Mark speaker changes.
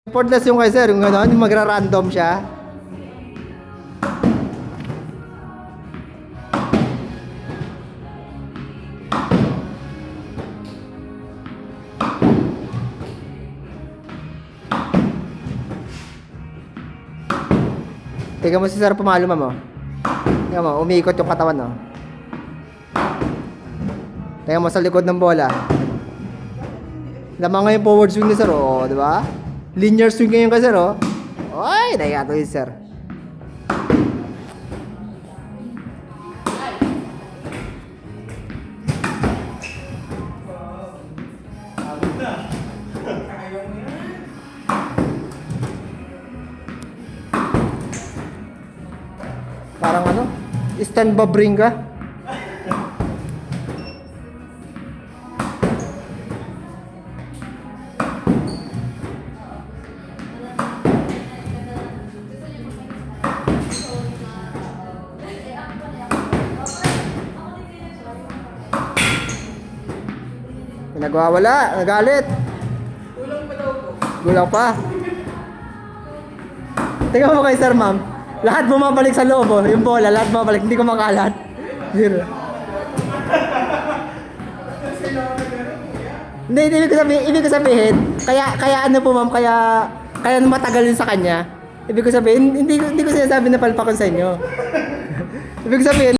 Speaker 1: Effortless yung kay sir, yung gano'n, yung magra-random siya. Tingnan mo si sir pumalo, ma'am, oh. Tingnan mo, umiikot yung katawan, oh. Tingnan mo sa likod ng bola. Lamang nga yung forward swing ni sir, oh, di ba? Linear swing ngayon ka, sir, oh. Ay, naigato yun, sir. Parang ano? Stand babring ka? Nagwawala, nagalit. Kulang pa daw po. Kulang pa. Tingnan mo kay sir, ma'am. Lahat bumabalik sa loob, oh. Yung bola, lahat bumabalik. Hindi ko makalat. Zero. Hindi, ibig ko sabihin, kaya ano po, ma'am, kaya matagal yun sa kanya. Ibig ko sabihin, hindi ko sinasabi na palpakon sa inyo. Ibig ko sabihin,